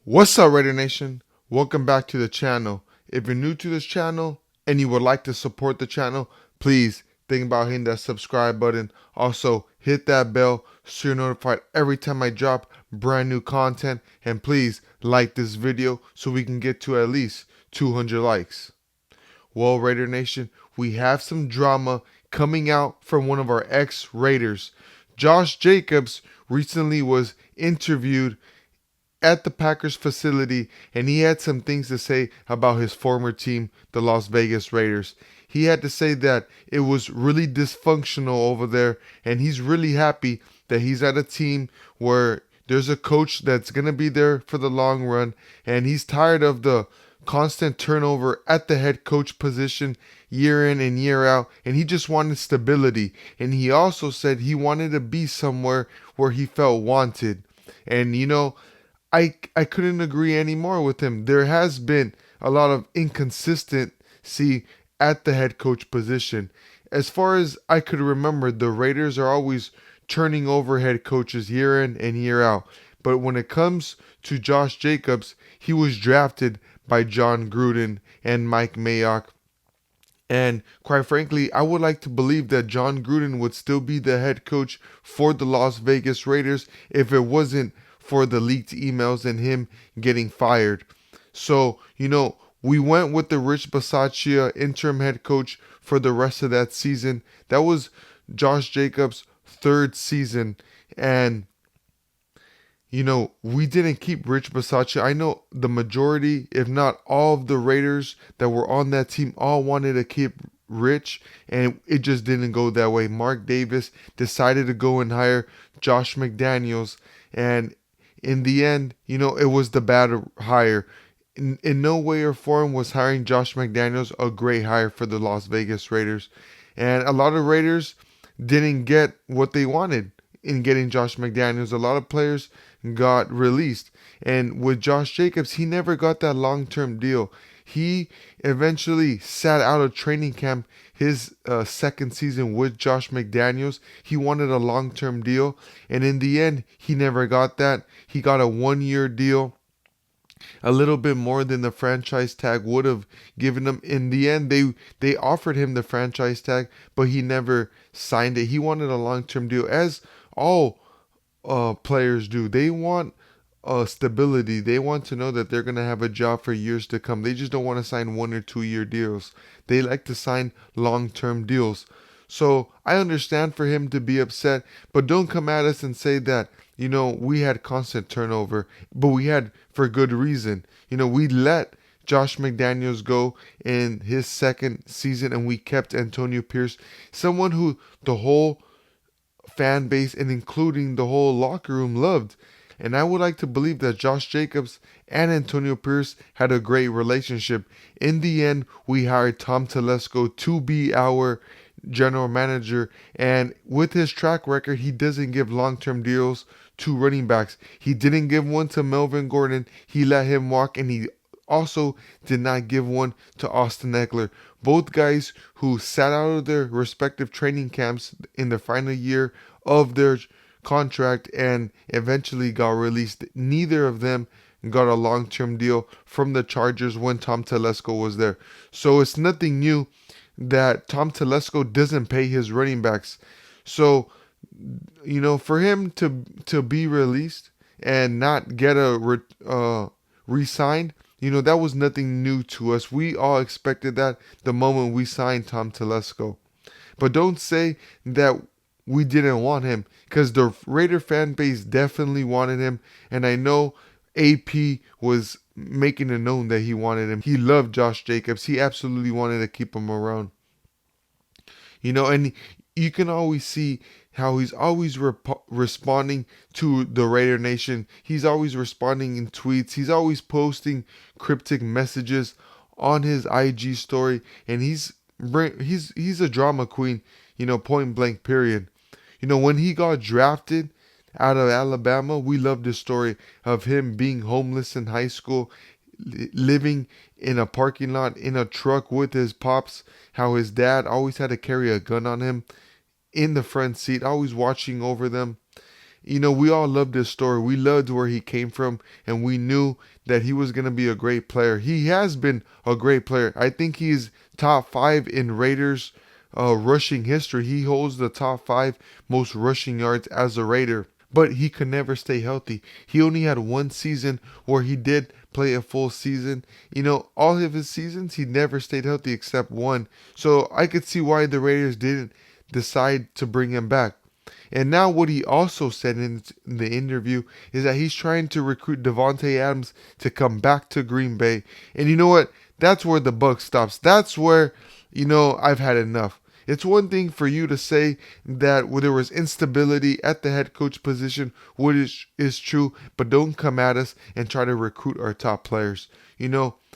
What's up, Raider Nation? Welcome back to the channel. If you're new to this channel and you would like to support the channel, please think about hitting that subscribe button. Also, hit that bell so you're notified every time I drop brand new content. And please like this video so we can get to at least 200 likes. Well, Raider Nation, we have some drama coming out from one of our ex-Raiders. Josh Jacobs recently was interviewed at the Packers facility, and he had some things to say about his former team, the Las Vegas Raiders. He had to say that it was really dysfunctional over there, and he's really happy that he's at a team where there's a coach that's going to be there for the long run, and he's tired of the constant turnover at the head coach position year in and year out, and he just wanted stability. And he also said he wanted to be somewhere where he felt wanted. And I couldn't agree anymore with him. There has been a lot of inconsistency at the head coach position. As far as I could remember, the Raiders are always turning over head coaches year in and year out. But when it comes to Josh Jacobs, he was drafted by John Gruden and Mike Mayock. And quite frankly, I would like to believe that John Gruden would still be the head coach for the Las Vegas Raiders if it wasn't for the leaked emails and him getting fired. So, we went with the Rich Bisaccia interim head coach for the rest of that season. That was Josh Jacobs' third season. And, we didn't keep Rich Bisaccia. I know the majority, if not all of the Raiders that were on that team all wanted to keep Rich, and it just didn't go that way. Mark Davis decided to go and hire Josh McDaniels, and in the end, it was the bad hire. In no way or form was hiring Josh McDaniels a great hire for the Las Vegas Raiders. And a lot of Raiders didn't get what they wanted in getting Josh McDaniels. A lot of players got released. And with Josh Jacobs, he never got that long-term deal. He eventually sat out of training camp his second season with Josh McDaniels. He wanted a long-term deal, and in the end, he never got that. He got a one-year deal, a little bit more than the franchise tag would have given him. In the end, they offered him the franchise tag, but he never signed it. He wanted a long-term deal, as all players do. They want stability. They want to know that they're going to have a job for years to come. They just don't want to sign 1 or 2 year deals. They like to sign long-term deals. So I understand for him to be upset, but don't come at us and say that, we had constant turnover, but we had for good reason. We let Josh McDaniels go in his second season, and we kept Antonio Pierce, someone who the whole fan base and including the whole locker room loved. And I would like to believe that Josh Jacobs and Antonio Pierce had a great relationship. In the end, we hired Tom Telesco to be our general manager. And with his track record, he doesn't give long-term deals to running backs. He didn't give one to Melvin Gordon. He let him walk, and he also did not give one to Austin Eckler. Both guys who sat out of their respective training camps in the final year of their contract and eventually got released. Neither of them got a long-term deal from the Chargers when Tom Telesco was there. So it's nothing new that Tom Telesco doesn't pay his running backs. So, for him to be released and not get re-signed, that was nothing new to us. We all expected that the moment we signed Tom Telesco. But don't say that we didn't want him, because the Raider fan base definitely wanted him. And I know AP was making it known that he wanted him. He loved Josh Jacobs. He absolutely wanted to keep him around. And you can always see how he's always responding to the Raider Nation. He's always responding in tweets. He's always posting cryptic messages on his IG story, and he's a drama queen, point blank period. When he got drafted out of Alabama, we loved the story of him being homeless in high school, living in a parking lot in a truck with his pops, how his dad always had to carry a gun on him in the front seat, always watching over them. we all loved his story. We loved where he came from, and we knew that he was going to be a great player. He has been a great player. I think he's top five in Raiders rushing history. He holds the top five most rushing yards as a Raider. But he could never stay healthy. He only had one season where he did play a full season. All of his seasons, he never stayed healthy except one. So I could see why the Raiders didn't decide to bring him back. And now what he also said in the interview is that he's trying to recruit Davante Adams to come back to Green Bay. And you know what? That's where the buck stops. That's where, I've had enough. It's one thing for you to say that there was instability at the head coach position, which is true, but don't come at us and try to recruit our top players.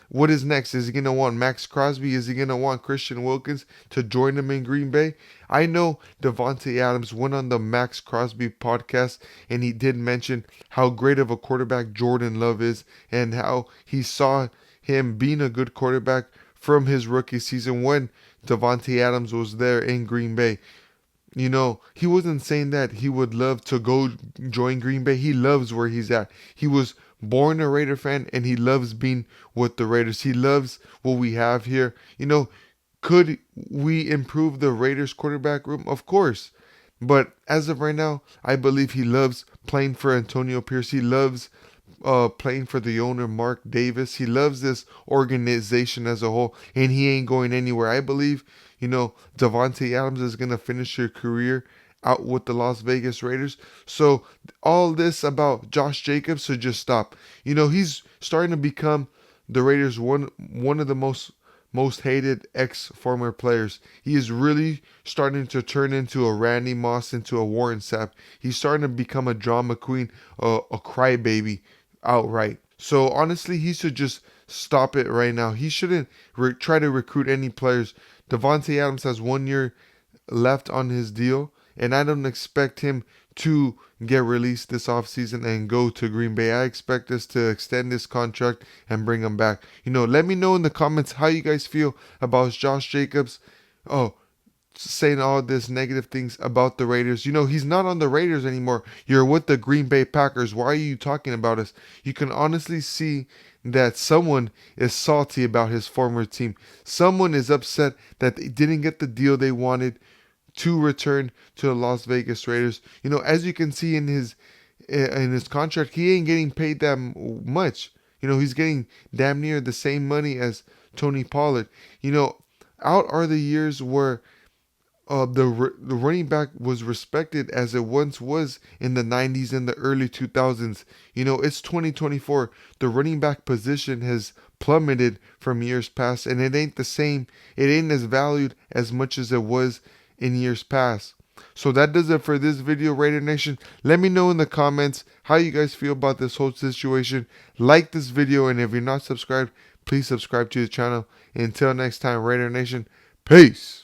What is next? Is he going to want Max Crosby? Is he going to want Christian Wilkins to join him in Green Bay? I know Davante Adams went on the Max Crosby podcast and he did mention how great of a quarterback Jordan Love is and how he saw him being a good quarterback from his rookie season when Davante Adams was there in Green Bay. He wasn't saying that he would love to go join Green Bay. He loves where he's at. He was born a Raider fan and he loves being with the Raiders. He loves what we have here. Could we improve the Raiders quarterback room? Of course. But as of right now, I believe he loves playing for Antonio Pierce. He loves playing for the owner, Mark Davis. He loves this organization as a whole, and he ain't going anywhere. I believe, Davante Adams is going to finish his career out with the Las Vegas Raiders. So all this about Josh Jacobs should just stop. He's starting to become the Raiders one of the most hated ex-former players. He is really starting to turn into a Randy Moss, into a Warren Sapp. He's starting to become a drama queen, a crybaby outright. So honestly, he should just stop it right now. He shouldn't try to recruit any players. Davante Adams has 1 year left on his deal, and I don't expect him to get released this offseason and go to Green Bay. I expect us to extend this contract and bring him back. Let me know in the comments how you guys feel about Josh Jacobs. Oh, saying all this negative things about the Raiders. He's not on the Raiders anymore. You're with the Green Bay Packers. Why are you talking about us? You can honestly see that someone is salty about his former team. Someone is upset that they didn't get the deal they wanted to return to the Las Vegas Raiders. As you can see in his contract, he ain't getting paid that much. He's getting damn near the same money as Tony Pollard. Out are the years where the running back was respected as it once was in the 90s and the early 2000s. It's 2024. The running back position has plummeted from years past, and it ain't the same. It ain't as valued as much as it was in years past. So that does it for this video, Raider Nation. Let me know in the comments how you guys feel about this whole situation. Like this video, and if you're not subscribed, please subscribe to the channel. Until next time, Raider Nation, peace.